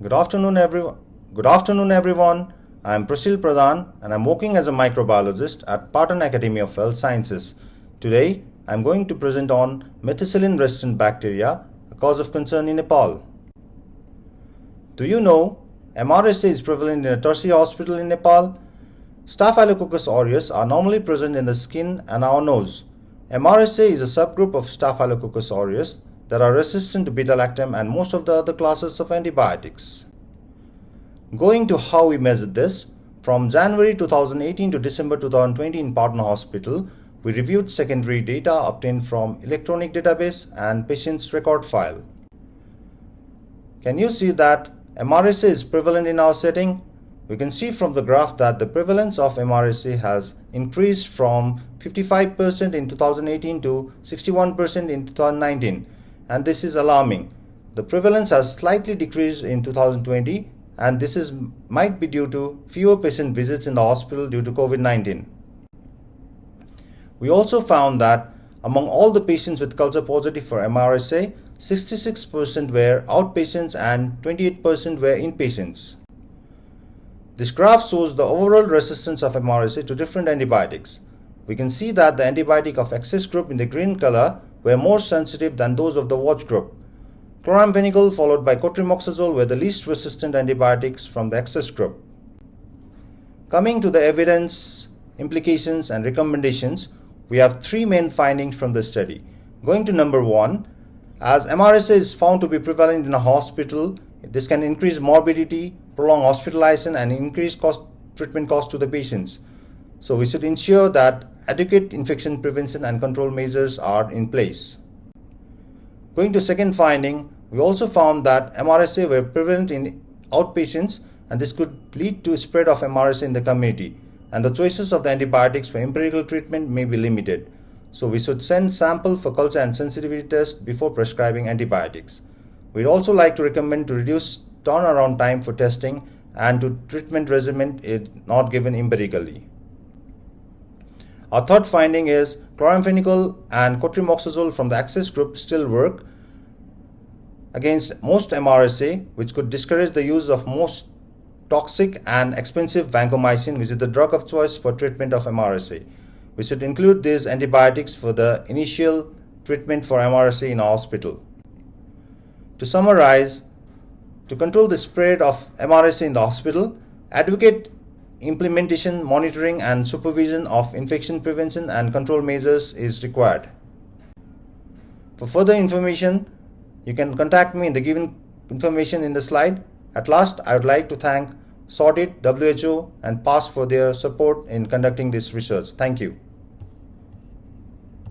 Good afternoon, everyone. Good afternoon, everyone. I am Prasil Pradhan, and I'm working as a microbiologist at Pradhan Academy of Health Sciences. Today, I'm going to present on methicillin-resistant bacteria, a cause of concern in Nepal. Do you know MRSA is prevalent in a tertiary hospital in Nepal? Staphylococcus aureus are normally present in the skin and our nose. MRSA is a subgroup of Staphylococcus aureus that are resistant to beta-lactam and most of the other classes of antibiotics. Going to how we measured this, from January 2018 to December 2020 in Pradhan Hospital, we reviewed secondary data obtained from electronic database and patient's record file. Can you see that MRSA is prevalent in our setting? We can see from the graph that the prevalence of MRSA has increased from 55% in 2018 to 61% in 2019, and this is alarming. The prevalence has slightly decreased in 2020, and this might be due to fewer patient visits in the hospital due to COVID-19. We also found that among all the patients with culture positive for MRSA, 66% were outpatients and 28% were inpatients. This graph shows the overall resistance of MRSA to different antibiotics. We can see that the antibiotic of access group in the green color were more sensitive than those of the watch group. Chloramphenicol followed by cotrimoxazole were the least resistant antibiotics from the access group. Coming to the evidence, implications and recommendations, we have three main findings from the study. Going to number 1, as MRSA is found to be prevalent in a hospital, this can increase morbidity, prolong hospitalization and increase treatment cost to the patients. So we should ensure that adequate infection prevention and control measures are in place. Going to second finding, we also found that MRSA were prevalent in outpatients, and this could lead to spread of MRSA in the community, and the choices of the antibiotics for empirical treatment may be limited. So we should send sample for culture and sensitivity test before prescribing antibiotics. We'd also like to recommend to reduce turnaround time for testing and to treatment regimen is not given empirically. Our third finding is chloramphenicol and cotrimoxazole from the access group still work against most MRSA, which could discourage the use of most toxic and expensive vancomycin, which is the drug of choice for treatment of MRSA. We should include these antibiotics for the initial treatment for MRSA in a hospital. To summarize, to control the spread of MRSA in the hospital, advocate implementation, monitoring and supervision of infection prevention and control measures is required. For further information, you can contact me in the given information in the slide. At last, I would like to thank SORTIT, WHO and PAST for their support in conducting this research. Thank you.